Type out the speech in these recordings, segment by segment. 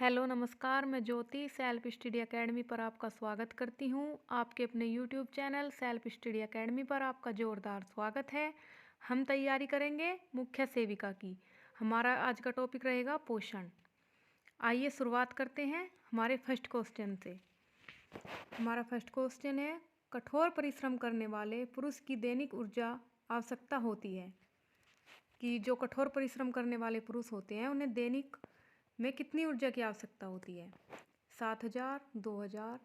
Hello नमस्कार, मैं ज्योति self study academy पर आपका स्वागत करती हूँ। आपके अपने YouTube channel self study academy पर आपका जोरदार स्वागत है। हम तैयारी करेंगे मुख्य सेविका की। हमारा आज का टॉपिक रहेगा पोषण। आइए शुरुआत करते हैं हमारे फर्स्ट क्वेश्चन से। हमारा फर्स्ट क्वेश्चन है, कठोर परिश्रम करने वाले पुरुष की दैनिक ऊर्जा आवश्यकता होती है कि जो कठोर परिश्रम करने वाले पुरुष होते हैं उन्हें दैनिक में कितनी ऊर्जा की आवश्यकता होती है? 7,000, 2,000,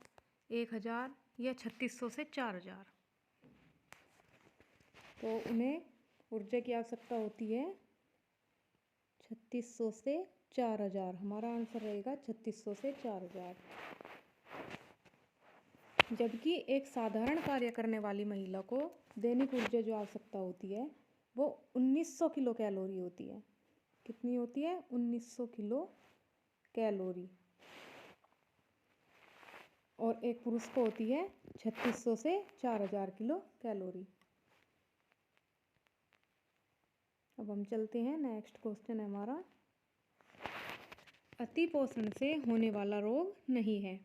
1,000 या 3,600 से 4,000। तो उन्हें ऊर्जा की आवश्यकता होती है 3,600 से 4,000। हमारा आंसर रहेगा 3,600 से 4,000। जबकि एक साधारण कार्य करने वाली महिला को दैनिक ऊर्जा जो आवश्यकता होती है वो 1,900 किलो कैलोरी होती है। कितनी होती है? 1,900 किलो कैलोरी। और एक पुरुष को होती है 3,600 से 4,000 किलो कैलोरी। अब हम चलते हैं, नेक्स्ट क्वेश्चन है हमारा, अति पोषण से होने वाला रोग नहीं है।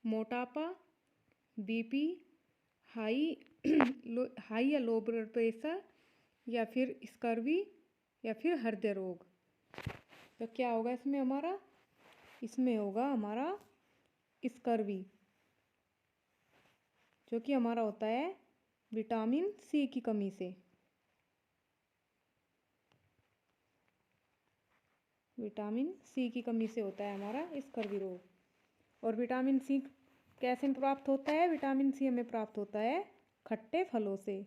मोटापा, बीपी, हाई हाई या लो ब्लड प्रेशर, या फिर स्कर्वी, या फिर हृदय रोग। तो क्या होगा इसमें हमारा? इसमें होगा हमारा स्कर्वी, जो कि हमारा होता है विटामिन सी की कमी से। विटामिन सी की कमी से होता है हमारा स्कर्वी रोग। और विटामिन सी कैसे प्राप्त होता है? विटामिन सी हमें प्राप्त होता है खट्टे फलों से।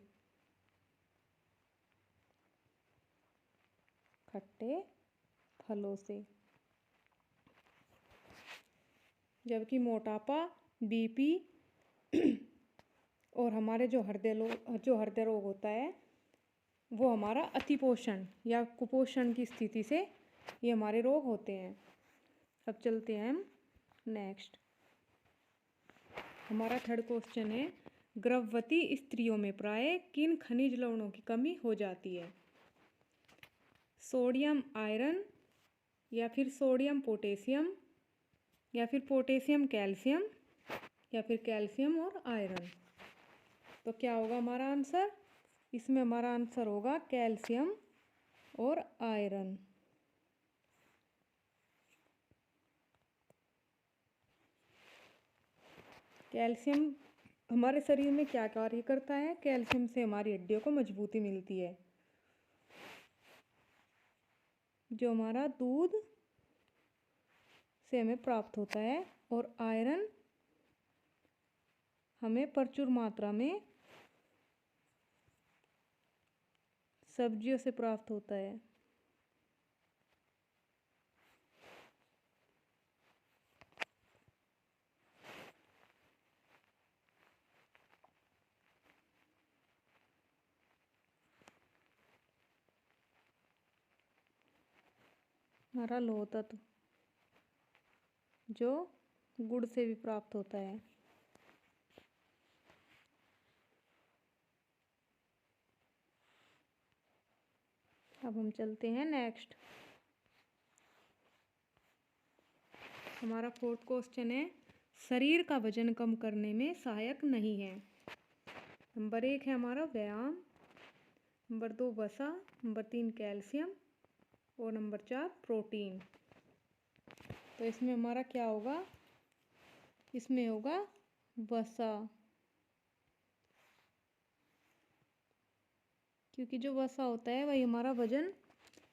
खट्टे फलों से। जबकि मोटापा, बीपी और हमारे जो हृदय रोग होता है वो हमारा अतिपोषण या कुपोषण की स्थिति से ये हमारे रोग होते हैं। अब चलते हैं हम नेक्स्ट। हमारा थर्ड क्वेश्चन है, गर्भवती स्त्रियों में प्राय किन खनिज लवणों की कमी हो जाती है? सोडियम आयरन, या फिर सोडियम पोटेशियम, या फिर पोटेशियम कैल्शियम, या फिर कैल्शियम और आयरन। तो क्या होगा हमारा आंसर? इसमें हमारा आंसर होगा कैल्शियम और आयरन। कैल्शियम हमारे शरीर में क्या कार्य करता है? कैल्शियम से हमारी हड्डियों को मजबूती मिलती है, जो हमारा दूध से हमें प्राप्त होता है। और आयरन हमें प्रचुर मात्रा में सब्जियों से प्राप्त होता है। हमारा लोह तत्व जो गुड़ से भी प्राप्त होता है। अब हम चलते हैं नेक्स्ट। हमारा फोर्थ क्वेश्चन है, शरीर का वजन कम करने में सहायक नहीं है। नंबर 1 है हमारा व्यायाम, नंबर 2 वसा, नंबर 3 कैल्शियम और नंबर 4 प्रोटीन। तो इसमें हमारा क्या होगा? इसमें होगा वसा, क्योंकि जो वसा होता है वही हमारा वजन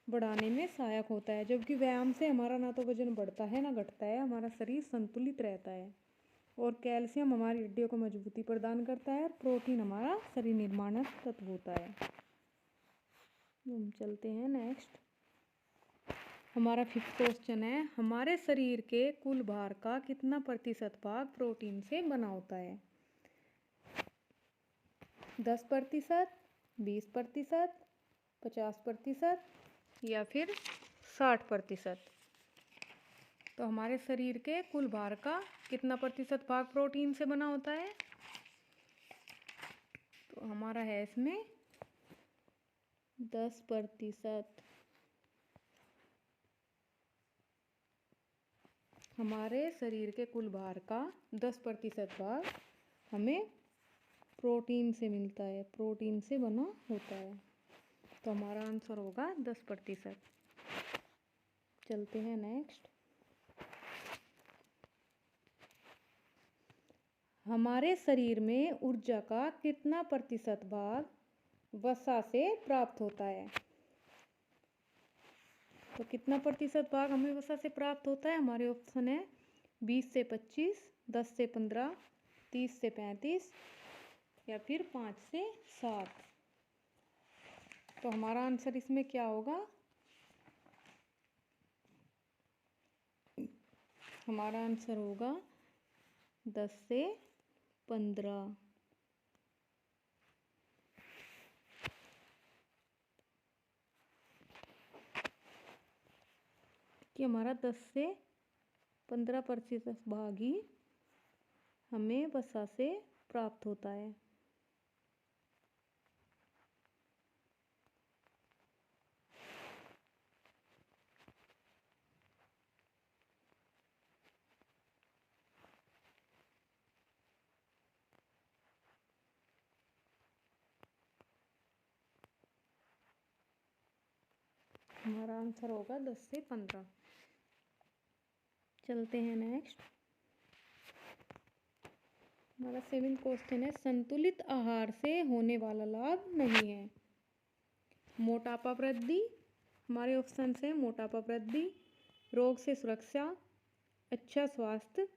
बढ़ाने में सहायक होता है। जबकि व्यायाम से हमारा ना तो वजन बढ़ता है ना घटता है, हमारा शरीर संतुलित रहता है। और कैल्शियम हमारी हड्डियों को मजबूती प्रदान करता है, और प्रोटीन हमारा शरीर निर्माणक तत्व होता है। हम चलते हैं नेक्स्ट। हमारा फिफ्थ क्वेश्चन है, हमारे शरीर के कुल भार का कितना प्रतिशत भाग प्रोटीन से बना होता है? 10%, 20%, 50% या फिर 60%। तो हमारे शरीर के कुल भार का कितना प्रतिशत भाग प्रोटीन से बना होता है? तो हमारा है इसमें 10%। हमारे शरीर के कुल भार का 10% भाग हमें प्रोटीन से मिलता है, प्रोटीन से बना होता है। तो हमारा आंसर होगा 10%। चलते हैं नेक्स्ट। हमारे शरीर में ऊर्जा का कितना प्रतिशत भाग वसा से प्राप्त होता है? तो कितना प्रतिशत भाग हमें वसा से प्राप्त होता है? हमारे ऑप्शन है 20 से 25, 10 से 15, 30 से 35 या फिर 5 से 7। तो हमारा आंसर इसमें क्या होगा? हमारा आंसर होगा 10 से 15। कि हमारा 10 से 15% भाग ही हमें वसा से प्राप्त होता है। हमारा आंसर होगा 10 से 15। चलते हैं नेक्स्ट। हमारा 7th क्वेश्चन है, संतुलित आहार से होने वाला लाभ नहीं है। मोटापा वृद्धि, हमारे ऑप्शन है मोटापा वृद्धि, रोग से सुरक्षा, अच्छा स्वास्थ्य,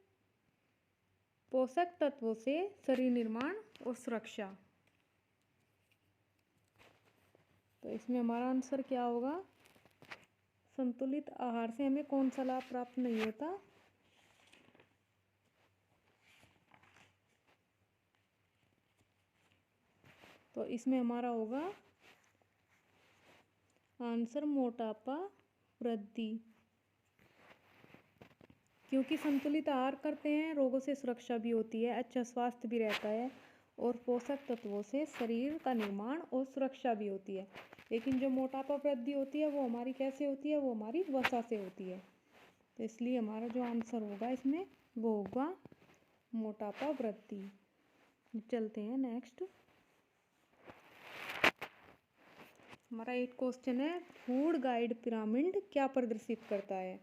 पोषक तत्वों से शरीर निर्माण और सुरक्षा। तो इसमें हमारा आंसर क्या होगा? संतुलित आहार से हमें कौन सा लाभ प्राप्त नहीं होता? तो इसमें हमारा होगा आंसर मोटापा वृद्धि। क्योंकि संतुलित आहार करते हैं, रोगों से सुरक्षा भी होती है, अच्छा स्वास्थ्य भी रहता है और पोषक तत्वों से शरीर का निर्माण और सुरक्षा भी होती है। लेकिन जो मोटापा वृद्धि होती है वो हमारी कैसे होती है? वो हमारी वसा से होती है। तो इसलिए हमारा जो आंसर होगा इसमें वो होगा मोटापा वृद्धि। चलते हैं नेक्स्ट। हमारा 8 क्वेश्चन है, फूड गाइड पिरामिड क्या प्रदर्शित करता है?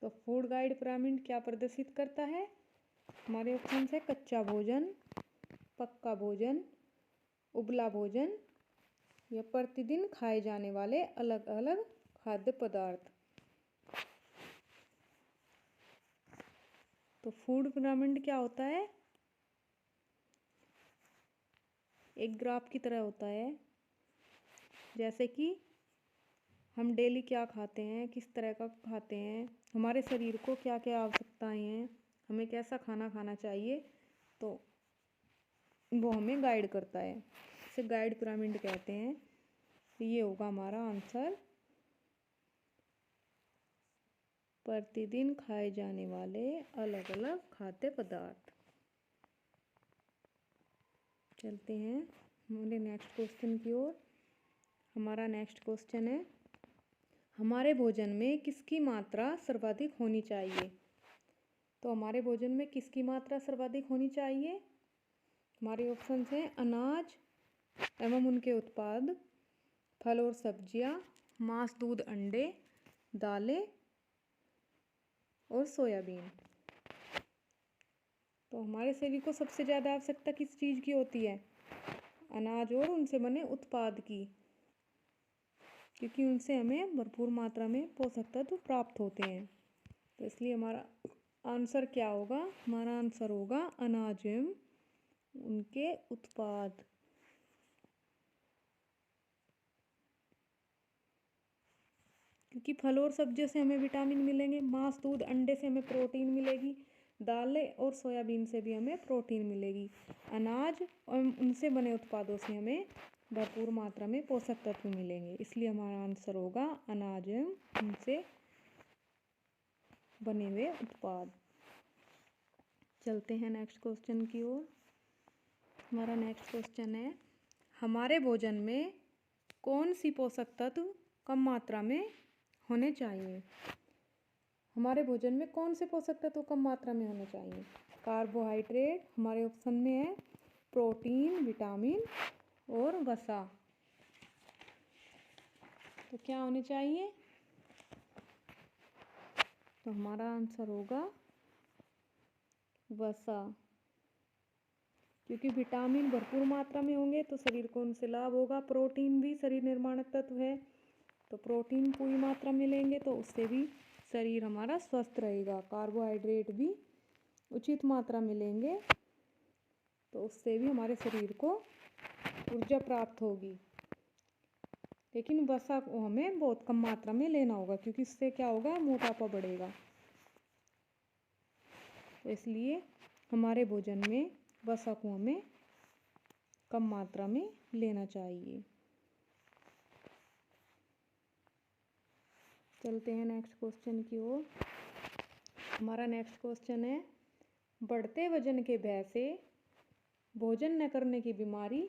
तो फूड गाइड पिरामिड क्या प्रदर्शित करता है? हमारे ऑप्शन है कच्चा भोजन, पक्का भोजन, उबला भोजन या प्रतिदिन खाए जाने वाले अलग अलग खाद्य पदार्थ। तो फूड पिरामिड क्या होता है? एक ग्राफ की तरह होता है, जैसे कि हम डेली क्या खाते हैं, किस तरह का खाते हैं, हमारे शरीर को क्या क्या आवश्यकताएं हैं, हमें कैसा खाना खाना चाहिए, तो वो हमें गाइड करता है। इसे गाइड पिरामिड कहते हैं। ये होगा हमारा आंसर, प्रतिदिन खाए जाने वाले अलग अलग खाद्य पदार्थ। चलते हैं हमारे नेक्स्ट क्वेश्चन की ओर। हमारा नेक्स्ट क्वेश्चन है, हमारे भोजन में किसकी मात्रा सर्वाधिक होनी चाहिए? तो हमारे भोजन में किसकी मात्रा सर्वाधिक होनी चाहिए? हमारे ऑप्शन हैं अनाज एवं उनके उत्पाद, फल और सब्जियां, मांस, दूध, अंडे, दालें और सोयाबीन। तो हमारे शरीर को सबसे ज़्यादा आवश्यकता किस चीज़ की होती है? अनाज और उनसे बने उत्पाद की, क्योंकि उनसे हमें भरपूर मात्रा में पोषक तत्व प्राप्त होते हैं। तो इसलिए हमारा आंसर क्या होगा? हमारा आंसर होगा अनाज एवं उनके उत्पाद। क्योंकि फल और सब्जियों से हमें विटामिन मिलेंगे, मांस, दूध, अंडे से हमें प्रोटीन मिलेगी, दालें और सोयाबीन से भी हमें प्रोटीन मिलेगी। अनाज और उनसे बने उत्पादों से हमें भरपूर मात्रा में पोषक तत्व मिलेंगे। इसलिए हमारा आंसर होगा अनाज एवं उनसे बने हुए उत्पाद। चलते हैं नेक्स्ट क्वेश्चन की ओर। हमारा नेक्स्ट क्वेश्चन है, हमारे भोजन में कौन सी पोषक तत्व कम मात्रा में होने चाहिए? हमारे भोजन में कौन से पोषक तत्व कम मात्रा में होने चाहिए? कार्बोहाइड्रेट, हमारे ऑप्शन में है प्रोटीन, विटामिन और वसा। तो क्या होने चाहिए? तो हमारा आंसर होगा वसा, क्योंकि विटामिन भरपूर मात्रा में होंगे तो शरीर को उनसे लाभ होगा। प्रोटीन भी शरीर निर्माणक तत्व है, तो प्रोटीन पूरी मात्रा में लेंगे तो उससे भी शरीर हमारा स्वस्थ रहेगा। कार्बोहाइड्रेट भी उचित मात्रा में लेंगे तो उससे भी हमारे शरीर को ऊर्जा प्राप्त होगी। लेकिन वसा को हमें बहुत कम मात्रा में लेना होगा, क्योंकि इससे क्या होगा, मोटापा बढ़ेगा। तो इसलिए हमारे भोजन में वसा को हमें कम मात्रा में लेना चाहिए। चलते हैं नेक्स्ट क्वेश्चन की ओर। हमारा नेक्स्ट क्वेश्चन है, बढ़ते वजन के भय से भोजन न करने की बीमारी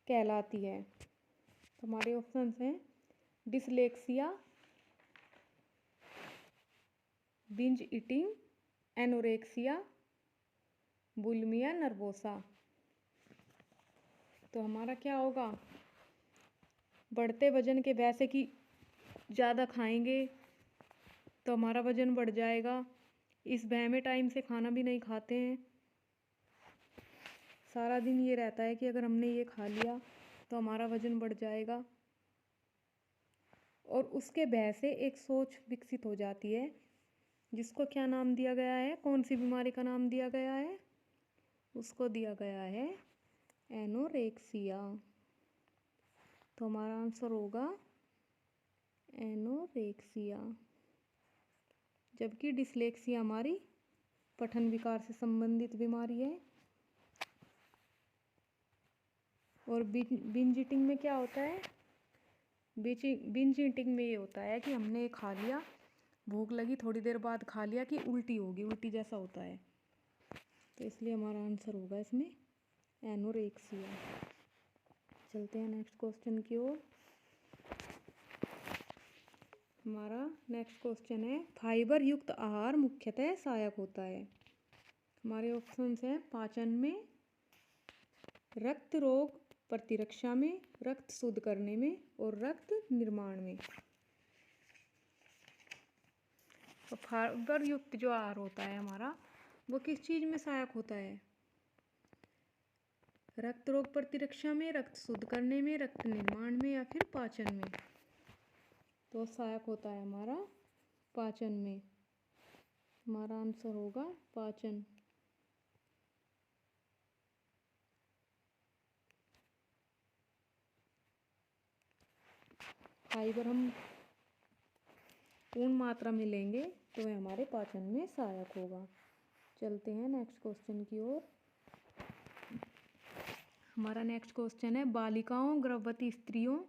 कहलाती है। तो हमारे ऑप्शंस हैं dyslexia, binge eating, anorexia, bulimia nervosa. तो हमारा क्या होगा, बढ़ते वजन के भय से कि ज़्यादा खाएंगे तो हमारा वजन बढ़ जाएगा। इस भय में टाइम से खाना भी नहीं खाते हैं। सारा दिन ये रहता है कि अगर हमने ये खा लिया तो हमारा वजन बढ़ जाएगा। और उसके भय से एक सोच विकसित हो जाती है, जिसको क्या नाम दिया गया है, कौन सी बीमारी का नाम दिया गया है? उसको दिया गया है एनोरेक्सिया। तो हमारा आंसर होगा एनोरेक्सिया। जबकि डिसलेक्सिया हमारी पठन विकार से संबंधित बीमारी है। और बिंज ईटिंग में क्या होता है? बिंज ईटिंग में ये होता है कि हमने ये खा लिया, भूख लगी, थोड़ी देर बाद खा लिया कि उल्टी होगी, उल्टी जैसा होता है। तो इसलिए हमारा आंसर होगा इसमें एनोरेक्सिया। चलते हैं नेक्स्ट क्वेश्चन की ओर। हमारा नेक्स्ट क्वेश्चन है, फाइबर युक्त आहार मुख्यतः सहायक होता है। हमारे ऑप्शंस हैं पाचन में, रक्त रोग प्रतिरक्षा में, रक्त शुद्ध करने में और रक्त निर्माण में। तो फाइबर युक्त जो आहार होता है हमारा, वो किस चीज़ में सहायक होता है? रक्त रोग प्रतिरक्षा में, रक्त शुद्ध करने में, रक्त निर्माण में या फिर पाचन में। तो सहायक होता है हमारा पाचन में। हमारा आंसर होगा पाचन। फाइबर हम पूर्ण मात्रा में लेंगे तो वह हमारे पाचन में सहायक होगा। चलते हैं नेक्स्ट क्वेश्चन की ओर। हमारा नेक्स्ट क्वेश्चन है, बालिकाओं, गर्भवती स्त्रियों,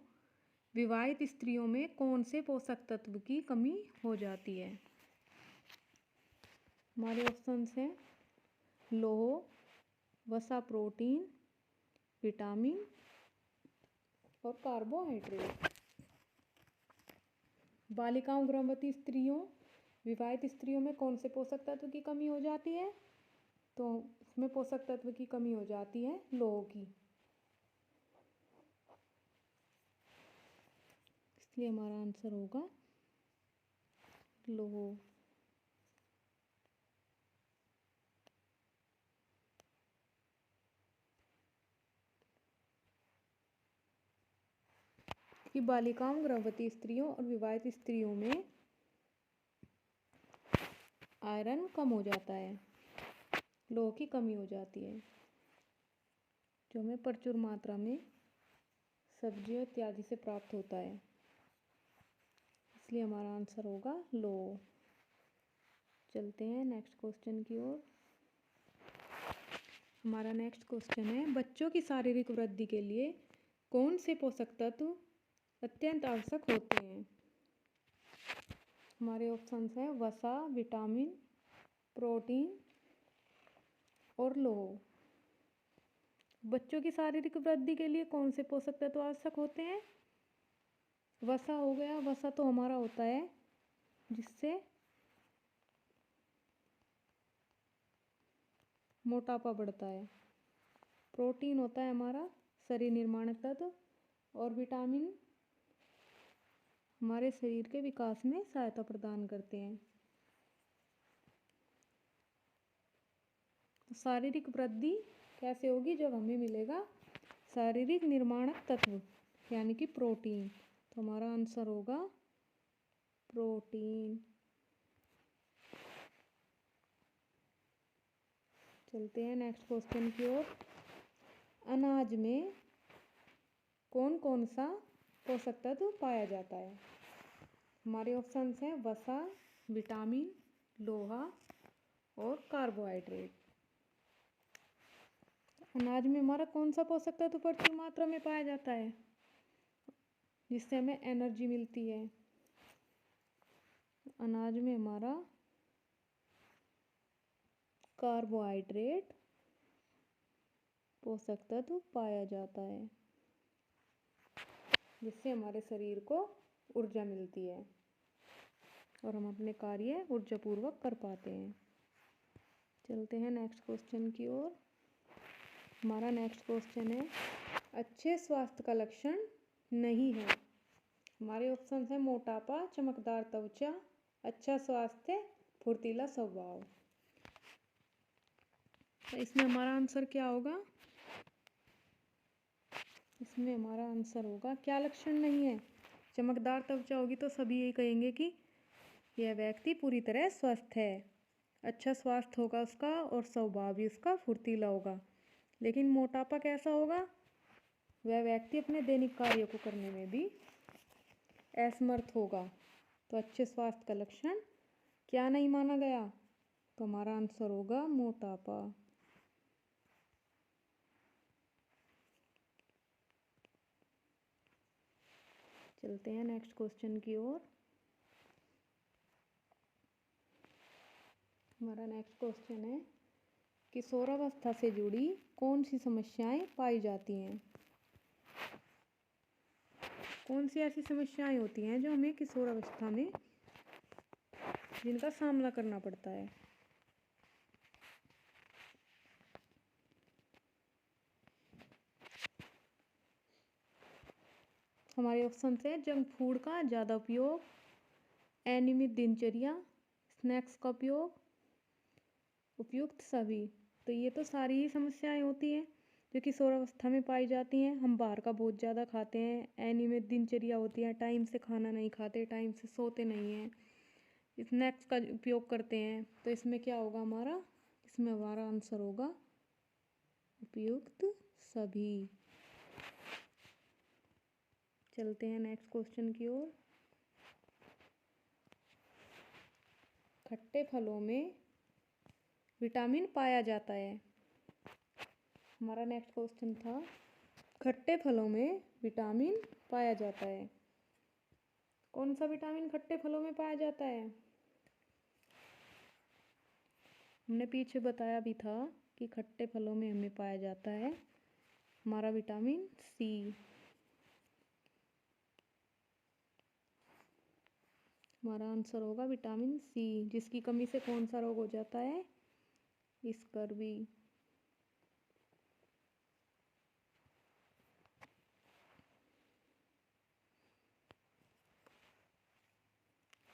विवाहित स्त्रियों में कौन से पोषक तत्व की कमी हो जाती है? हमारे ऑप्शंस हैं लौह, वसा, प्रोटीन, विटामिन और कार्बोहाइड्रेट। बालिकाओं, गर्भवती स्त्रियों, विवाहित स्त्रियों में कौन से पोषक तत्व की कमी हो जाती है? तो इसमें पोषक तत्व की कमी हो जाती है लौह की। इसलिए हमारा आंसर होगा लौह। कि बालिकाओं, गर्भवती स्त्रियों और विवाहित स्त्रियों में आयरन कम हो जाता है, लौह की कमी हो जाती है, जो हमें प्रचुर मात्रा में सब्जियों इत्यादि से प्राप्त होता है। इसलिए हमारा आंसर होगा लौह। चलते हैं नेक्स्ट क्वेश्चन की ओर। हमारा नेक्स्ट क्वेश्चन है, बच्चों की शारीरिक वृद्धि के लिए कौन से पोषक तत्व अत्यंत आवश्यक होते हैं? हमारे ऑप्शंस हैं वसा, विटामिन, प्रोटीन और लौह। बच्चों की शारीरिक वृद्धि के लिए कौन से पोषक तत्व आवश्यक होते हैं? वसा हो गया, वसा तो हमारा होता है जिससे मोटापा बढ़ता है। प्रोटीन होता है हमारा शरीर निर्माण तत्व, और विटामिन हमारे शरीर के विकास में सहायता प्रदान करते हैं। तो शारीरिक वृद्धि कैसे होगी? जब हमें मिलेगा शारीरिक निर्माणक तत्व यानी कि प्रोटीन। तो हमारा आंसर होगा प्रोटीन। चलते हैं नेक्स्ट क्वेश्चन की ओर। अनाज में कौन कौन सा पोषक तत्व पाया जाता है? हमारे ऑप्शंस हैं वसा, विटामिन, लोहा और कार्बोहाइड्रेट। अनाज में हमारा कौन सा पोषक तत्व प्रचुर मात्रा में पाया जाता है जिससे हमें एनर्जी मिलती है? अनाज में हमारा कार्बोहाइड्रेट पोषक तत्व पाया जाता है जिससे हमारे शरीर को ऊर्जा मिलती है और हम अपने कार्य ऊर्जापूर्वक कर पाते हैं। चलते हैं नेक्स्ट क्वेश्चन की ओर। हमारा नेक्स्ट क्वेश्चन है अच्छे स्वास्थ्य का लक्षण नहीं है। हमारे ऑप्शन है मोटापा, चमकदार त्वचा, अच्छा स्वास्थ्य, फुर्तीला स्वभाव। तो इसमें हमारा आंसर क्या होगा? इसमें हमारा आंसर होगा क्या लक्षण नहीं है? चमकदार त्वचा होगी तो सभी यही कहेंगे कि यह व्यक्ति पूरी तरह स्वस्थ है। अच्छा स्वास्थ्य होगा उसका और स्वभाव भी उसका फुर्तीला होगा। लेकिन मोटापा कैसा होगा? वह व्यक्ति अपने दैनिक कार्यों को करने में भी असमर्थ होगा। तो अच्छे स्वास्थ्य का लक्षण क्या नहीं माना गया? तो हमारा आंसर होगा मोटापा। चलते हैं नेक्स्ट क्वेश्चन की ओर। हमारा नेक्स्ट क्वेश्चन है किशोरावस्था से जुड़ी कौन सी समस्याएं पाई जाती हैं? कौन सी ऐसी समस्याएं होती हैं जो हमें किशोरावस्था में जिनका सामना करना पड़ता है? हमारे ऑप्शन है जंक फूड का ज़्यादा उपयोग, अनियमित दिनचर्या, स्नैक्स का उपयोग, उपयुक्त सभी। तो ये तो सारी ही समस्याएं होती हैं जो किशोरावस्था में पाई जाती हैं। हम बाहर का बहुत ज़्यादा खाते हैं, अनियमित दिनचर्या होती है, टाइम से खाना नहीं खाते, टाइम से सोते नहीं हैं, स्नैक्स का उपयोग करते हैं। तो इसमें क्या होगा हमारा? इसमें हमारा आंसर होगा उपयुक्त सभी। चलते हैं नेक्स्ट क्वेश्चन की ओर। खट्टे फलों में विटामिन पाया जाता है। हमारा नेक्स्ट क्वेश्चन था खट्टे फलों में विटामिन पाया जाता है। कौन सा विटामिन खट्टे फलों में पाया जाता है? हमने पीछे बताया भी था कि खट्टे फलों में हमें पाया जाता है हमारा विटामिन सी। हमारा आंसर होगा विटामिन सी, जिसकी कमी से कौन सा रोग हो जाता है? स्कर्वी।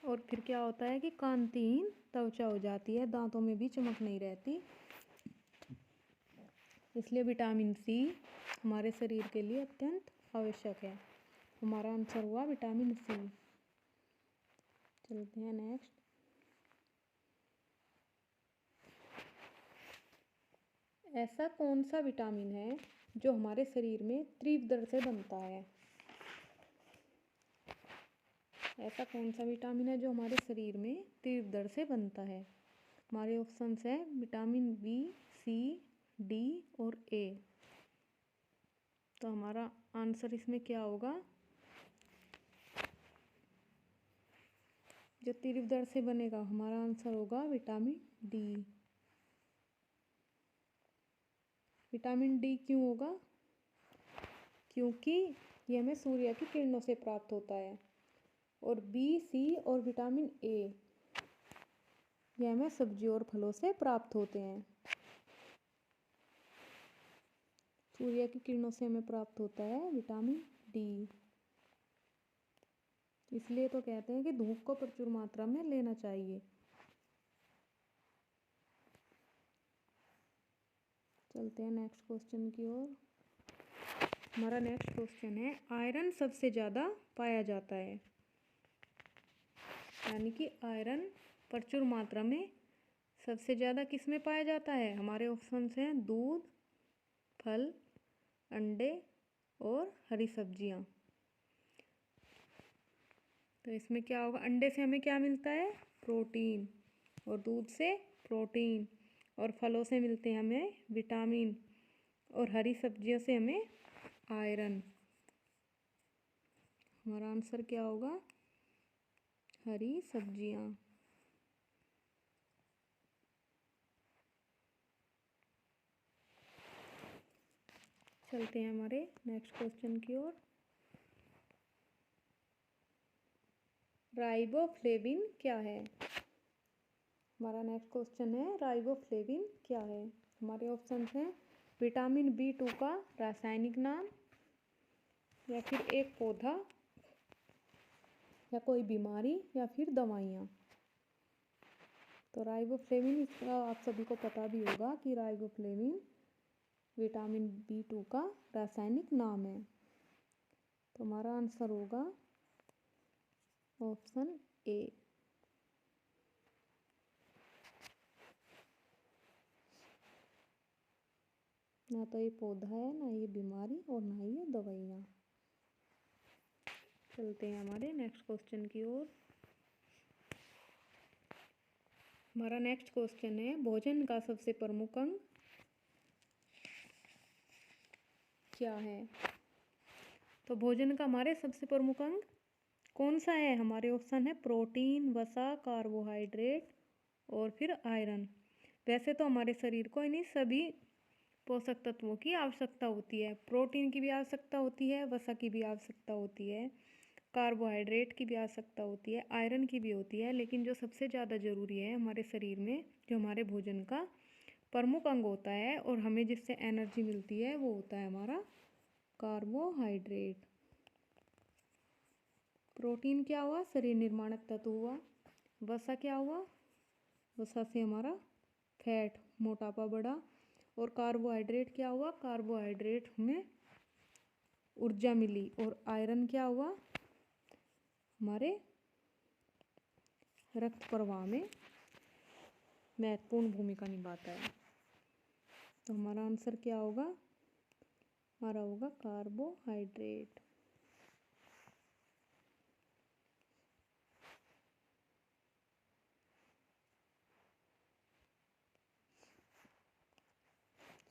और फिर क्या होता है कि कांतिहीन त्वचा हो जाती है, दांतों में भी चमक नहीं रहती। इसलिए विटामिन सी हमारे शरीर के लिए अत्यंत आवश्यक है। हमारा आंसर हुआ विटामिन सी। चलते हैं नेक्स्ट। ऐसा कौन सा विटामिन है जो हमारे शरीर में तीव्र दर से बनता है? ऐसा कौन सा विटामिन है जो हमारे शरीर में तीव्र दर से बनता है? हमारे ऑप्शंस हैं विटामिन बी, सी, डी और ए। तो हमारा आंसर इसमें क्या होगा? जो तीव्र दर से बनेगा हमारा आंसर होगा विटामिन डी। विटामिन डी क्यों होगा? क्योंकि ये हमें सूर्य की किरणों से प्राप्त होता है। और बी, सी और विटामिन ए ये हमें सब्जियों और फलों से प्राप्त होते हैं। सूर्य की किरणों से हमें प्राप्त होता है विटामिन डी। इसलिए तो कहते हैं कि धूप को प्रचुर मात्रा में लेना चाहिए। चलते हैं नेक्स्ट क्वेश्चन की ओर। हमारा नेक्स्ट क्वेश्चन है, आयरन सबसे ज़्यादा पाया जाता है, यानी कि आयरन प्रचुर मात्रा में सबसे ज़्यादा किस में पाया जाता है। हमारे ऑप्शंस हैं दूध, फल, अंडे और हरी सब्जियां। तो इसमें क्या होगा, अंडे से हमें क्या मिलता है, प्रोटीन, और दूध से प्रोटीन, और फलों से मिलते हैं हमें विटामिन, और हरी सब्जियों से हमें आयरन। हमारा आंसर क्या होगा, हरी सब्जियां। चलते हैं हमारे नेक्स्ट क्वेश्चन की ओर। राइबोफ्लेविन क्या है। हमारा नेक्स्ट क्वेश्चन है, राइबोफ्लेविन क्या है। हमारे ऑप्शन हैं विटामिन B2 का रासायनिक नाम, या फिर एक पौधा, या कोई बीमारी, या फिर दवाइयाँ। तो राइबोफ्लेविन, इसका आप सभी को पता भी होगा कि राइबोफ्लेविन विटामिन B2 का रासायनिक नाम है। तो हमारा आंसर होगा ऑप्शन ए। ना तो ये पौधा है, ना ये बीमारी, और ना ये दवाइयाँ। चलते हैं हमारे नेक्स्ट क्वेश्चन की ओर। हमारा नेक्स्ट क्वेश्चन है, भोजन का सबसे प्रमुख अंग क्या है। तो भोजन का हमारे सबसे प्रमुख अंग कौन सा है। हमारे ऑप्शन है प्रोटीन, वसा, कार्बोहाइड्रेट और फिर आयरन। वैसे तो हमारे शरीर को इन्हीं सभी पोषक तत्वों की आवश्यकता होती है। प्रोटीन की भी आवश्यकता होती है, वसा की भी आवश्यकता होती है, कार्बोहाइड्रेट की भी आवश्यकता होती है, आयरन की भी होती है, लेकिन जो सबसे ज़्यादा ज़रूरी है हमारे शरीर में, जो हमारे भोजन का प्रमुख अंग होता है और हमें जिससे एनर्जी मिलती है, वो होता है हमारा कार्बोहाइड्रेट। प्रोटीन क्या हुआ, शरीर निर्माणक तत्व हुआ। वसा क्या हुआ, वसा से हमारा फैट, मोटापा बढ़ा। और कार्बोहाइड्रेट क्या हुआ, कार्बोहाइड्रेट में ऊर्जा मिली। और आयरन क्या हुआ, हमारे रक्त प्रवाह में महत्वपूर्ण भूमिका निभाता है। तो हमारा आंसर क्या होगा, हमारा होगा कार्बोहाइड्रेट।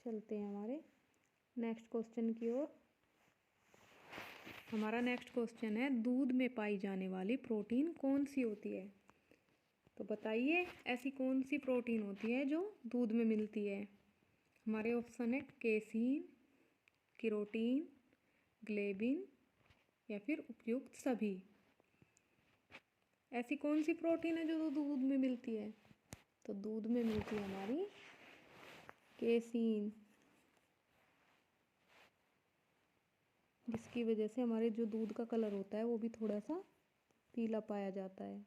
चलते हैं हमारे नेक्स्ट क्वेश्चन की ओर। हमारा नेक्स्ट क्वेश्चन है, दूध में पाई जाने वाली प्रोटीन कौन सी होती है। तो बताइए ऐसी कौन सी प्रोटीन होती है जो दूध में मिलती है। हमारे ऑप्शन है केसीन, केरोटीन, ग्लेबिन, या फिर उपयुक्त सभी। ऐसी कौन सी प्रोटीन है जो दूध में मिलती है। तो दूध में मिलती है हमारी केसीन, जिसकी वजह से हमारे जो दूध का कलर होता है वो भी थोड़ा सा पीला पाया जाता है।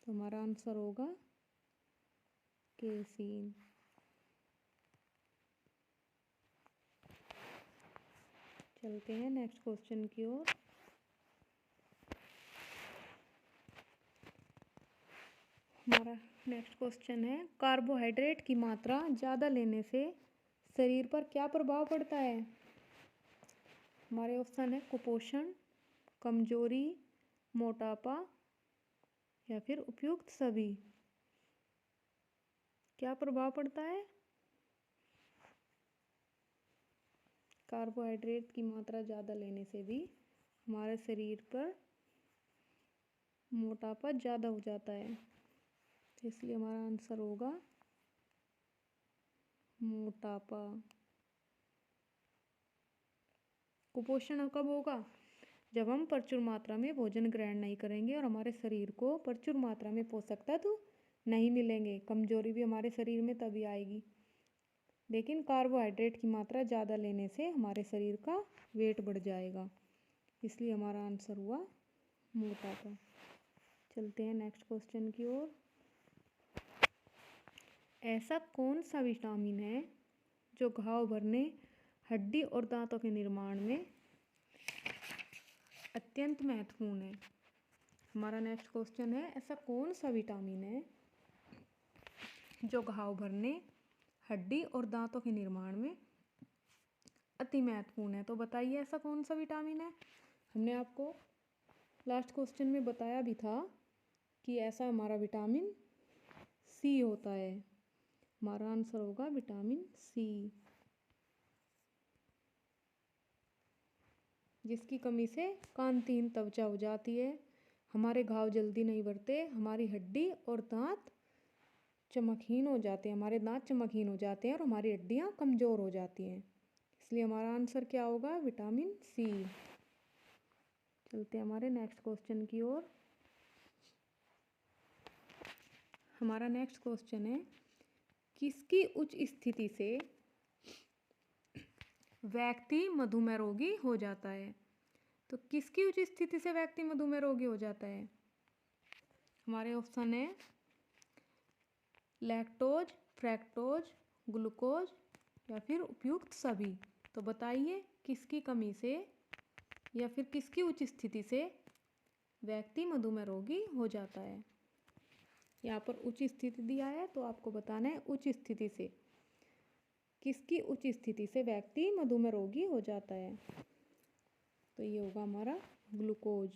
तो हमारा आंसर होगा केसीन। चलते हैं नेक्स्ट क्वेश्चन की ओर। हमारा नेक्स्ट क्वेश्चन है, कार्बोहाइड्रेट की मात्रा ज़्यादा लेने से शरीर पर क्या प्रभाव पड़ता है। हमारे ऑप्शन है कुपोषण, कमजोरी, मोटापा, या फिर उपयुक्त सभी। क्या प्रभाव पड़ता है, कार्बोहाइड्रेट की मात्रा ज़्यादा लेने से भी हमारे शरीर पर मोटापा ज़्यादा हो जाता है। इसलिए हमारा आंसर होगा मोटापा। कुपोषण कब होगा, जब हम प्रचुर मात्रा में भोजन ग्रहण नहीं करेंगे और हमारे शरीर को प्रचुर मात्रा में पोषक तत्व नहीं मिलेंगे। कमजोरी भी हमारे शरीर में तभी आएगी लेकिन कार्बोहाइड्रेट की मात्रा ज़्यादा लेने से हमारे शरीर का वेट बढ़ जाएगा, इसलिए हमारा आंसर हुआ मोटापा। चलते हैं नेक्स्ट क्वेश्चन की ओर। ऐसा कौन सा विटामिन है जो घाव भरने, हड्डी और दांतों के निर्माण में अत्यंत महत्वपूर्ण है? हमारा नेक्स्ट क्वेश्चन है, ऐसा कौन सा विटामिन है जो घाव भरने, हड्डी और दांतों के निर्माण में अति महत्वपूर्ण है? तो बताइए ऐसा कौन सा विटामिन है। हमने आपको लास्ट क्वेश्चन में बताया भी था कि ऐसा हमारा विटामिन सी होता है। हमारा आंसर होगा विटामिन सी, जिसकी कमी से कांतिहीन त्वचा हो जाती है, हमारे घाव जल्दी नहीं भरते, हमारी हड्डी और दांत चमकहीन हो जाते हैं, हमारे दांत चमकहीन हो जाते हैं और हमारी हड्डियां कमज़ोर हो जाती हैं। इसलिए हमारा आंसर क्या होगा? Vitamin C. चलते हैं हमारे नेक्स्ट क्वेश्चन की ओर। हमारा नेक्स्ट क्वेश्चन है, किसकी उच्च स्थिति से व्यक्ति मधुमेह रोगी हो जाता है? तो किसकी उच्च स्थिति से व्यक्ति मधुमेह रोगी हो जाता है? हमारे ऑप्शन है लैक्टोज, फ्रैक्टोज, ग्लूकोज या फिर उपयुक्त सभी। तो बताइए किसकी कमी से या फिर किसकी उच्च स्थिति से व्यक्ति मधुमेह रोगी हो जाता है? यहाँ पर उच्च स्थिति दिया है तो आपको बताना है उच्च स्थिति से, किसकी उच्च स्थिति से व्यक्ति मधुमेह रोगी हो जाता है। तो ये होगा हमारा ग्लूकोज।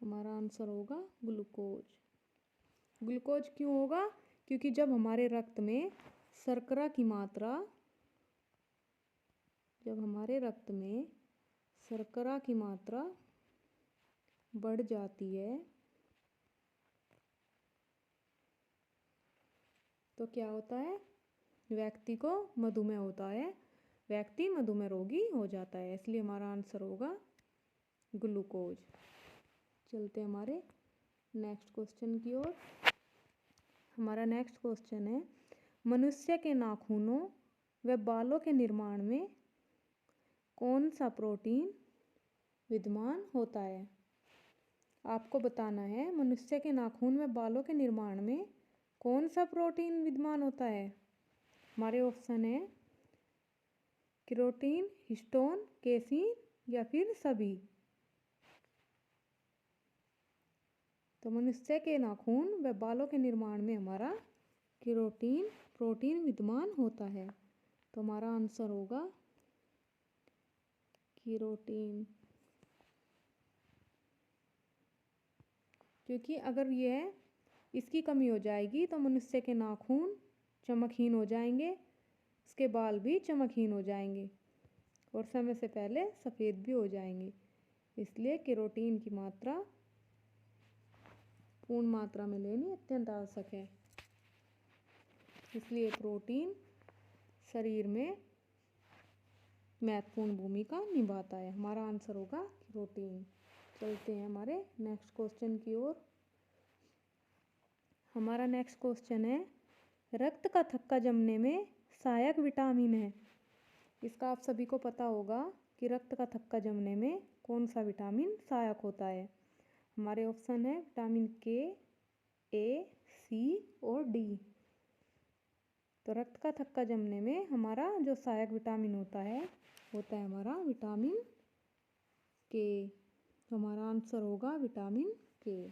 हमारा आंसर होगा ग्लूकोज। ग्लूकोज क्यों होगा? क्योंकि जब हमारे रक्त में शर्करा की मात्रा बढ़ जाती है तो क्या होता है? व्यक्ति को मधुमेह होता है, व्यक्ति मधुमेह रोगी हो जाता है। इसलिए हमारा आंसर होगा ग्लूकोज। चलते हैं हमारे नेक्स्ट क्वेश्चन की ओर। हमारा नेक्स्ट क्वेश्चन है, मनुष्य के नाखूनों व बालों के निर्माण में कौन सा प्रोटीन विद्यमान होता है? आपको बताना है मनुष्य के नाखून व बालों के निर्माण में कौन सा प्रोटीन विद्यमान होता है। हमारे ऑप्शन है केराटिन, हिस्टोन, केसिन या फिर सभी। तो मनुष्य के नाखून व बालों के निर्माण में हमारा केराटिन प्रोटीन विद्यमान होता है। तो हमारा आंसर होगा केराटिन। क्योंकि अगर यह इसकी कमी हो जाएगी तो मनुष्य के नाखून चमकहीन हो जाएंगे, उसके बाल भी चमकहीन हो जाएंगे और समय से पहले सफ़ेद भी हो जाएंगे। इसलिए केराटिन की मात्रा पूर्ण मात्रा में लेनी अत्यंत आवश्यक है। इसलिए प्रोटीन शरीर में महत्वपूर्ण भूमिका निभाता है। हमारा आंसर होगा केराटिन। चलते हैं हमारे नेक्स्ट क्वेश्चन की ओर। हमारा नेक्स्ट क्वेश्चन है, रक्त का थक्का जमने में सहायक विटामिन है। इसका आप सभी को पता होगा कि रक्त का थक्का जमने में कौन सा विटामिन सहायक होता है। हमारे ऑप्शन है विटामिन के, ए, सी और डी। तो रक्त का थक्का जमने में हमारा जो सहायक विटामिन होता है हमारा विटामिन के। तो हमारा आंसर होगा विटामिन के।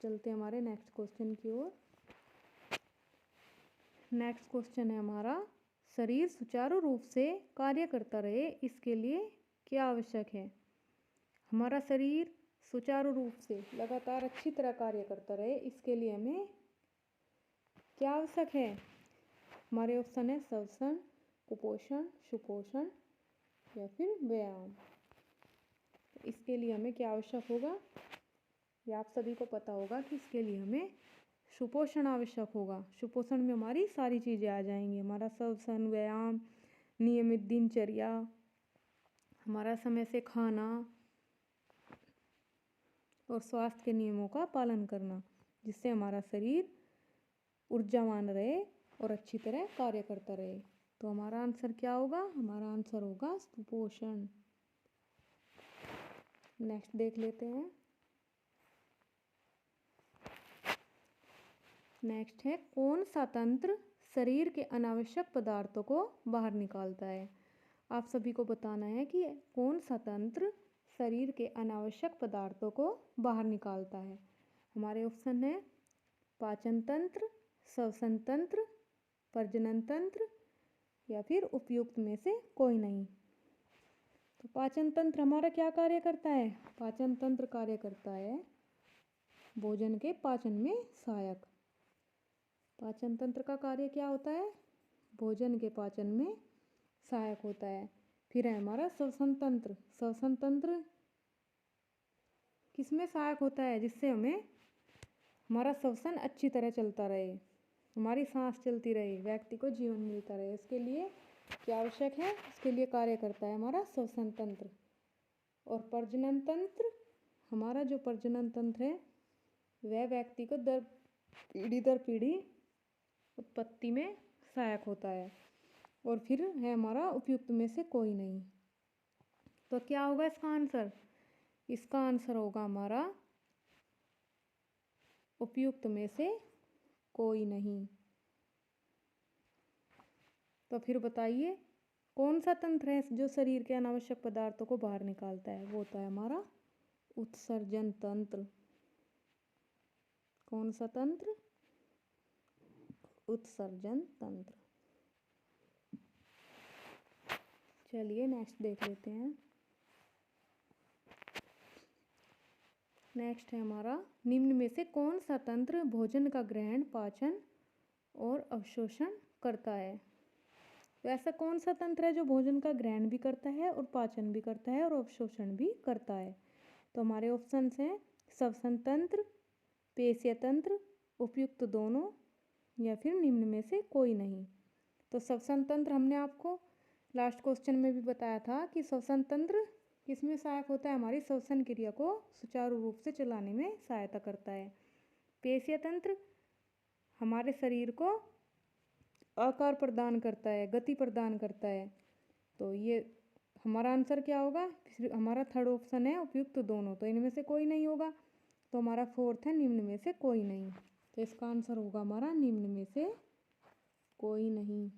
चलते हैं हमारे नेक्स्ट क्वेश्चन की ओर। नेक्स्ट क्वेश्चन है हमारा, शरीर सुचारू रूप से कार्य करता रहे इसके लिए क्या आवश्यक है? हमारा शरीर सुचारू रूप से लगातार अच्छी तरह कार्य करता रहे इसके लिए हमें क्या आवश्यक है? हमारे ऑप्शन है श्वसन, कुपोषण, सुपोषण या फिर व्यायाम। इसके लिए हमें क्या आवश्यक होगा? ये आप सभी को पता होगा कि इसके लिए हमें सुपोषण आवश्यक होगा। सुपोषण में हमारी सारी चीज़ें आ जाएंगी, हमारा श्वसन, व्यायाम, नियमित दिनचर्या, हमारा समय से खाना और स्वास्थ्य के नियमों का पालन करना, जिससे हमारा शरीर ऊर्जावान रहे और अच्छी तरह कार्य करता रहे। तो हमारा आंसर क्या होगा? हमारा आंसर होगा सुपोषण। नेक्स्ट देख लेते हैं। नेक्स्ट है, कौन सा तंत्र शरीर के अनावश्यक पदार्थों को बाहर निकालता है? आप सभी को बताना है कि कौन सा तंत्र शरीर के अनावश्यक पदार्थों को बाहर निकालता है। हमारे ऑप्शन है पाचन तंत्र, श्वसन तंत्र, प्रजनन तंत्र या फिर उपयुक्त में से कोई नहीं। तो पाचन तंत्र हमारा क्या कार्य करता है? पाचन तंत्र कार्य करता है भोजन के पाचन में सहायक। पाचन तंत्र का कार्य क्या होता है? भोजन के पाचन में सहायक होता है। फिर है हमारा श्वसन तंत्र। श्वसन तंत्र किसमें सहायक होता है? जिससे हमें हमारा श्वसन अच्छी तरह चलता रहे, हमारी सांस चलती रहे, व्यक्ति को जीवन मिलता रहे। इसके लिए क्या आवश्यक है? इसके लिए कार्य करता है हमारा श्वसन तंत्र। और प्रजनन तंत्र, हमारा जो प्रजनन तंत्र है वह व्यक्ति को दर पीढ़ी उत्पत्ति में सहायक होता है। और फिर है हमारा उपयुक्त में से कोई नहीं। तो क्या होगा इसका आंसर? इसका आंसर होगा हमारा उपयुक्त में से कोई नहीं। तो फिर बताइए कौन सा तंत्र है जो शरीर के अनावश्यक पदार्थों को बाहर निकालता है? वो होता है हमारा उत्सर्जन तंत्र। कौन सा तंत्र? उत्सर्जन तंत्र। चलिए नेक्स्ट देख लेते हैं। नेक्स्ट है हमारा, निम्न में से कौन सा तंत्र भोजन का ग्रहण, पाचन और अवशोषण करता है? तो ऐसा कौन सा तंत्र है जो भोजन का ग्रहण भी करता है और पाचन भी करता है और अवशोषण भी करता है? तो हमारे ऑप्शंस हैं श्वसन तंत्र, पेशीय तंत्र, उपयुक्त दोनों या फिर निम्न में से कोई नहीं। तो श्वसन तंत्र हमने आपको लास्ट क्वेश्चन में भी बताया था कि श्वसन तंत्र किसमें सहायक होता है? हमारी श्वसन क्रिया को सुचारू रूप से चलाने में सहायता करता है। पेशीय तंत्र हमारे शरीर को आकार प्रदान करता है, गति प्रदान करता है। तो ये हमारा आंसर क्या होगा? हमारा थर्ड ऑप्शन है उपयुक्त दोनों। तो इनमें से कोई नहीं होगा। तो हमारा फोर्थ है निम्न में से कोई नहीं। तो इसका आंसर होगा हमारा निम्न में से कोई नहीं।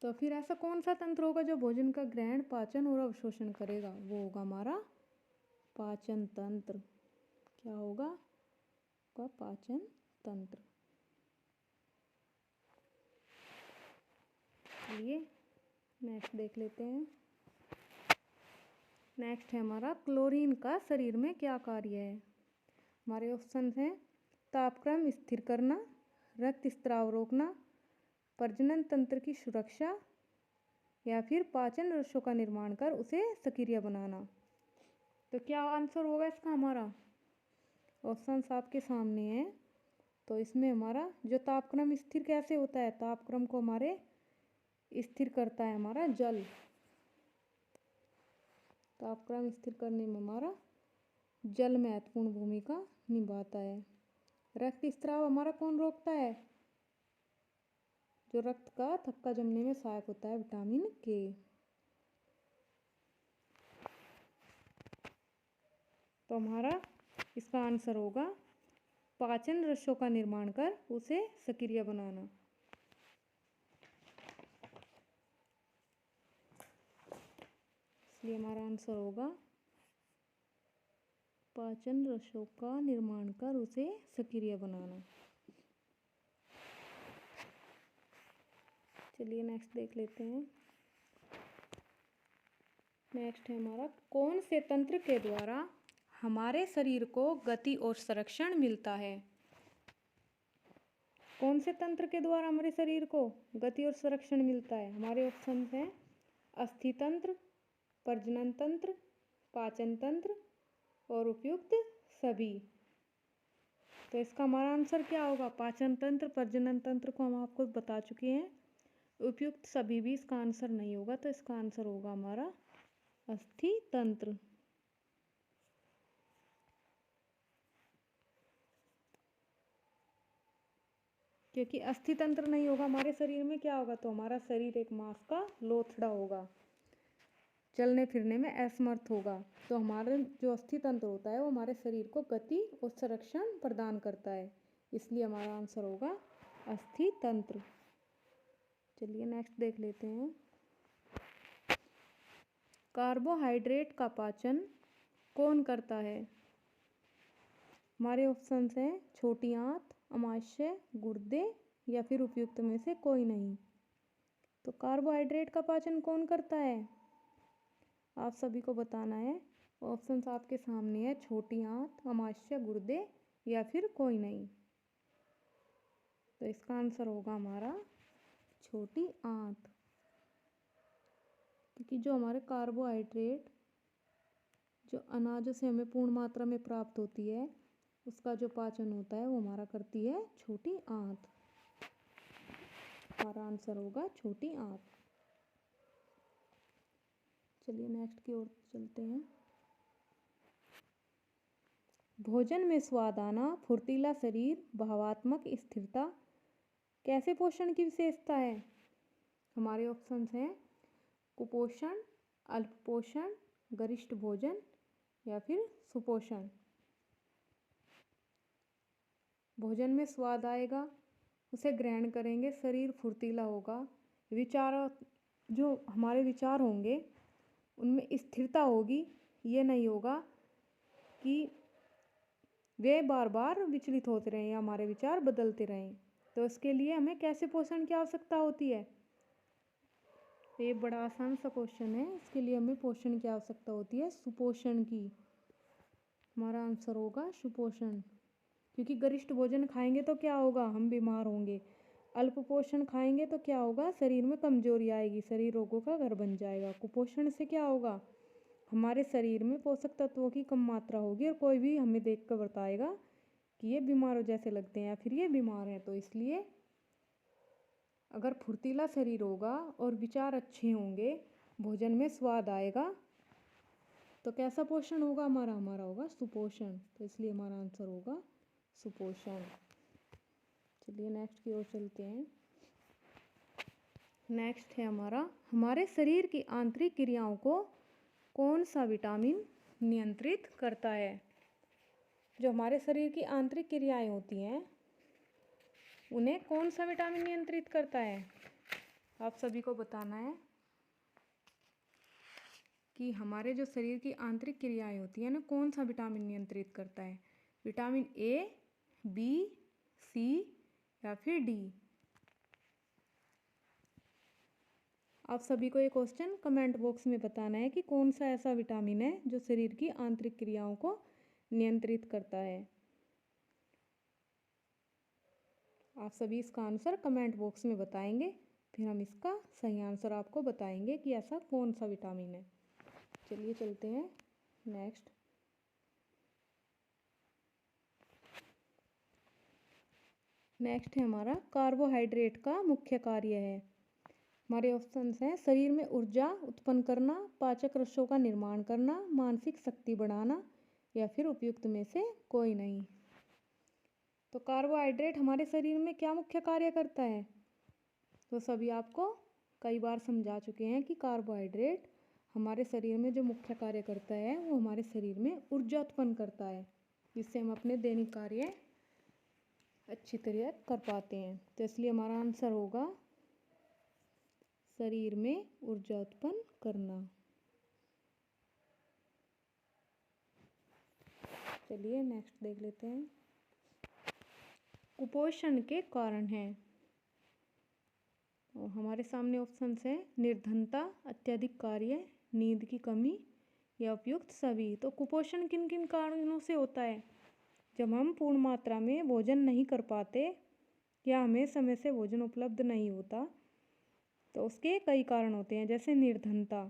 तो फिर ऐसा कौन सा तंत्र होगा जो भोजन का ग्रहण, पाचन और अवशोषण करेगा? वो होगा हमारा पाचन तंत्र। क्या होगा? पाचन तंत्र। चलिए नेक्स्ट देख लेते हैं। नेक्स्ट है हमारा, क्लोरीन का शरीर में क्या कार्य है? हमारे ऑप्शन हैं तापक्रम स्थिर करना, रक्त स्राव रोकना, प्रजनन तंत्र की सुरक्षा या फिर पाचन रसों का निर्माण कर उसे सक्रिय बनाना। तो क्या आंसर होगा इसका? हमारा ऑप्शंस आपके सामने है। तो इसमें हमारा जो तापक्रम स्थिर कैसे होता है? तापक्रम को हमारे स्थिर करता है हमारा जल। तापक्रम स्थिर करने में हमारा जल महत्वपूर्ण भूमिका निभाता है। रक्त स्राव हमारा कौन रोकता है? जो रक्त का थक्का जमने में सहायक होता है, विटामिन के। तो हमारा इसका आंसर होगा पाचन रसों का निर्माण कर उसे सक्रिय बनाना। इसलिए हमारा आंसर होगा पाचन रसों का निर्माण कर उसे सक्रिय बनाना। चलिए नेक्स्ट देख लेते हैं। नेक्स्ट है हमारा, कौन से तंत्र के द्वारा हमारे शरीर को गति और संरक्षण मिलता है? कौन से तंत्र के द्वारा हमारे शरीर को गति और संरक्षण मिलता है? हमारे ऑप्शन हैं अस्थि तंत्र, प्रजनन तंत्र, पाचन तंत्र और उपयुक्त सभी। तो इसका हमारा आंसर क्या होगा? पाचन तंत्र, प्रजनन तंत्र को हम आपको बता चुके हैं। उपयुक्त सभी भी इसका आंसर नहीं होगा। तो इसका आंसर होगा हमारा अस्थि तंत्र। क्योंकि अस्थि तंत्र नहीं होगा हमारे शरीर में, क्या होगा, तो हमारा शरीर एक मांस का लोथड़ा होगा, चलने फिरने में असमर्थ होगा। तो हमारा जो अस्थि तंत्र होता है वो हमारे शरीर को गति और संरक्षण प्रदान करता है, इसलिए हमारा आंसर होगा अस्थि तंत्र। चलिए नेक्स्ट देख लेते हैं। कार्बोहाइड्रेट का पाचन कौन करता है? हमारे ऑप्शंस हैं छोटी आंत, अमाशय, गुर्दे या फिर उपयुक्त में से कोई नहीं। तो कार्बोहाइड्रेट का पाचन कौन करता है, आप सभी को बताना है। ऑप्शंस आपके सामने है, छोटी आंत, अमाशय, गुर्दे या फिर कोई नहीं। तो इसका आंसर होगा हमारा छोटी आंत, क्योंकि जो हमारे कार्बोहाइड्रेट जो अनाजों से हमें पूर्ण मात्रा में प्राप्त होती है उसका जो पाचन होता है वो हमारा करती है छोटी आंत। हमारा आंसर होगा छोटी आंत। चलिए नेक्स्ट की ओर चलते हैं। भोजन में स्वाद आना, फुर्तीला शरीर, भावात्मक स्थिरता कैसे पोषण की विशेषता है? हमारे ऑप्शंस हैं कुपोषण, अल्पपोषण, गरिष्ठ भोजन या फिर सुपोषण। भोजन में स्वाद आएगा, उसे ग्रहण करेंगे, शरीर फुर्तीला होगा, विचार जो हमारे विचार होंगे उनमें स्थिरता होगी। ये नहीं होगा कि वे बार बार विचलित होते रहें या हमारे विचार बदलते रहें। तो इसके लिए हमें कैसे पोषण की आवश्यकता होती है? ये बड़ा आसान सा क्वेश्चन है। इसके लिए हमें पोषण की आवश्यकता होती है सुपोषण की। हमारा आंसर होगा सुपोषण, क्योंकि गरिष्ठ भोजन खाएंगे तो क्या होगा, हम बीमार होंगे। अल्प पोषण खाएंगे तो क्या होगा, शरीर में कमजोरी आएगी, शरीर रोगों का घर बन जाएगा। कुपोषण से क्या होगा, हमारे शरीर में पोषक तत्वों की कम मात्रा होगी और कोई भी हमें देख कर बताएगा कि ये बीमारों जैसे लगते हैं या फिर ये बीमार हैं। तो इसलिए अगर फुर्तीला शरीर होगा और विचार अच्छे होंगे, भोजन में स्वाद आएगा, तो कैसा पोषण होगा हमारा, हमारा होगा सुपोषण। तो इसलिए हमारा आंसर होगा सुपोषण। चलिए नेक्स्ट की ओर चलते हैं। नेक्स्ट है हमारे शरीर की आंतरिक क्रियाओं को कौन सा विटामिन नियंत्रित करता है? जो हमारे शरीर की आंतरिक क्रियाएं होती हैं उन्हें कौन सा विटामिन नियंत्रित करता है? आप सभी को बताना है कि हमारे जो शरीर की आंतरिक क्रियाएं होती हैं ना, कौन सा विटामिन नियंत्रित करता है? विटामिन ए, बी, सी या फिर डी? आप सभी को ये क्वेश्चन कमेंट बॉक्स में बताना है कि कौन सा ऐसा विटामिन है जो शरीर की आंतरिक क्रियाओं को नियंत्रित करता है। आप सभी इसका आंसर कमेंट बॉक्स में बताएंगे, फिर हम इसका सही आंसर आपको बताएंगे कि ऐसा कौन सा विटामिन है। चलिए चलते हैं नेक्स्ट। नेक्स्ट है हमारा कार्बोहाइड्रेट का मुख्य कार्य है। हमारे ऑप्शंस हैं शरीर में ऊर्जा उत्पन्न करना, पाचक रसों का निर्माण करना, मानसिक शक्ति बढ़ाना या फिर उपयुक्त में से कोई नहीं। तो कार्बोहाइड्रेट हमारे शरीर में क्या मुख्य कार्य करता है? तो सभी आपको कई बार समझा चुके हैं कि कार्बोहाइड्रेट हमारे शरीर में जो मुख्य कार्य करता है वो हमारे शरीर में ऊर्जा उत्पन्न करता है, जिससे हम अपने दैनिक कार्य अच्छी तरह कर पाते हैं। तो इसलिए हमारा आंसर होगा शरीर में ऊर्जा उत्पन्न करना। चलिए नेक्स्ट देख लेते हैं। कुपोषण के कारण हैं, और हमारे सामने ऑप्शंस हैं निर्धनता, अत्यधिक कार्य, नींद की कमी या उपयुक्त सभी। तो कुपोषण किन किन कारणों से होता है? जब हम पूर्ण मात्रा में भोजन नहीं कर पाते या हमें समय से भोजन उपलब्ध नहीं होता, तो उसके कई कारण होते हैं, जैसे निर्धनता,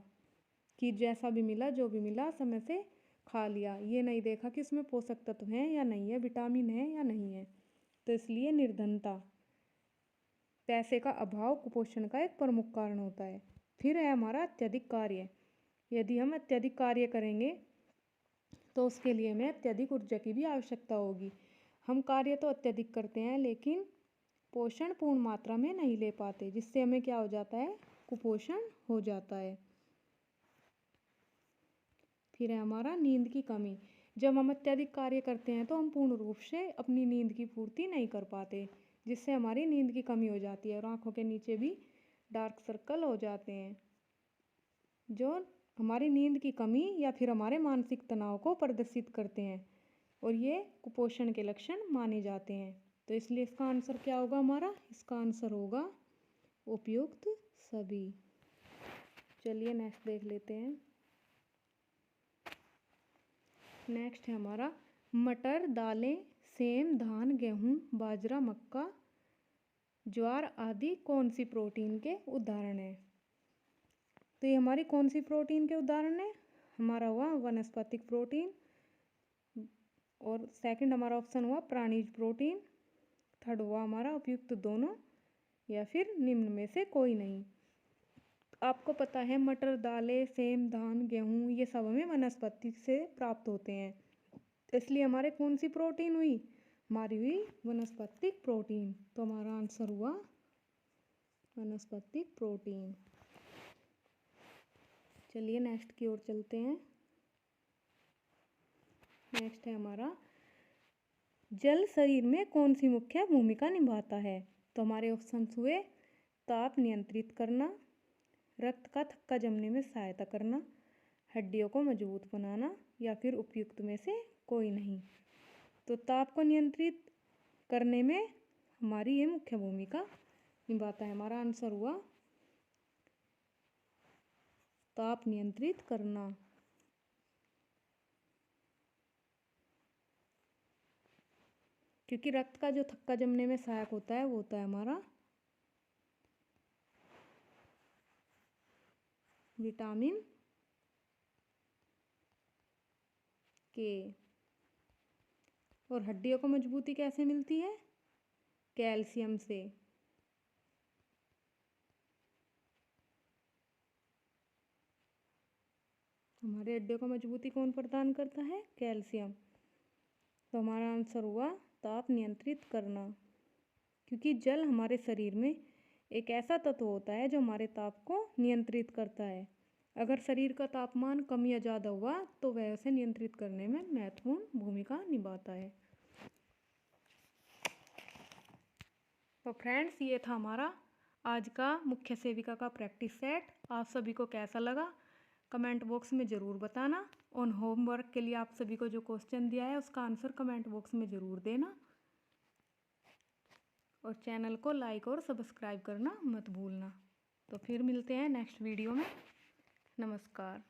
कि जैसा भी मिला जो भी मिला समय से खा लिया, ये नहीं देखा कि उसमें पोषक तत्व हैं या नहीं है, विटामिन है या नहीं है। तो इसलिए निर्धनता, पैसे का अभाव कुपोषण का एक प्रमुख कारण होता है। फिर है हमारा अत्यधिक कार्य। यदि हम अत्यधिक कार्य करेंगे तो उसके लिए हमें अत्यधिक ऊर्जा की भी आवश्यकता होगी। हम कार्य तो अत्यधिक करते हैं लेकिन पोषण पूर्ण मात्रा में नहीं ले पाते, जिससे हमें क्या हो जाता है, कुपोषण हो जाता है। फिर है हमारा नींद की कमी। जब हम अत्यधिक कार्य करते हैं तो हम पूर्ण रूप से अपनी नींद की पूर्ति नहीं कर पाते, जिससे हमारी नींद की कमी हो जाती है और आंखों के नीचे भी डार्क सर्कल हो जाते हैं, जो हमारी नींद की कमी या फिर हमारे मानसिक तनाव को प्रदर्शित करते हैं और ये कुपोषण के लक्षण माने जाते हैं। तो इसलिए इसका आंसर क्या होगा हमारा, इसका आंसर होगा उपयुक्त सभी। चलिए नेक्स्ट देख लेते हैं। नेक्स्ट है हमारा मटर, दालें, सेम, धान, गेहूं, बाजरा, मक्का, ज्वार आदि कौन सी प्रोटीन के उदाहरण हैं। तो ये हमारी कौन सी प्रोटीन के उदाहरण है, हमारा हुआ वनस्पतिक प्रोटीन, और सेकंड हमारा ऑप्शन हुआ प्राणीज प्रोटीन, थर्ड हुआ हमारा उपयुक्त दोनों या फिर निम्न में से कोई नहीं। आपको पता है मटर, दालें, सेम, धान, गेहूं ये सब हमें वनस्पति से प्राप्त होते हैं, इसलिए हमारे कौन सी प्रोटीन हुई, हमारी हुई वनस्पतिक प्रोटीन। तो हमारा आंसर हुआ वनस्पतिक प्रोटीन। चलिए नेक्स्ट की ओर चलते हैं। नेक्स्ट है हमारा जल शरीर में कौन सी मुख्य भूमिका निभाता है। तो हमारे ऑप्शंस हुए ताप नियंत्रित करना, रक्त का थक्का जमने में सहायता करना, हड्डियों को मजबूत बनाना या फिर उपयुक्त में से कोई नहीं। तो ताप को नियंत्रित करने में हमारी ये मुख्य भूमिका निभाता है। हमारा आंसर हुआ ताप नियंत्रित करना। क्योंकि रक्त का जो थक्का जमने में सहायक होता है वो होता है हमारा विटामिन के। और हड्डियों को मजबूती कैसे मिलती है, कैल्शियम से। हमारे हड्डियों को मजबूती कौन प्रदान करता है, कैल्शियम। तो हमारा आंसर हुआ ताप नियंत्रित करना। क्योंकि जल हमारे शरीर में एक ऐसा तत्व होता है जो हमारे ताप को नियंत्रित करता है। अगर शरीर का तापमान कम या ज़्यादा हुआ तो वह उसे नियंत्रित करने में महत्वपूर्ण भूमिका निभाता है। तो फ्रेंड्स, ये था हमारा आज का मुख्य सेविका का प्रैक्टिस सेट। आप सभी को कैसा लगा कमेंट बॉक्स में ज़रूर बताना। और होमवर्क के लिए आप सभी को जो क्वेश्चन दिया है उसका आंसर कमेंट बॉक्स में ज़रूर देना। और चैनल को लाइक और सब्सक्राइब करना मत भूलना। तो फिर मिलते हैं नेक्स्ट वीडियो में। नमस्कार।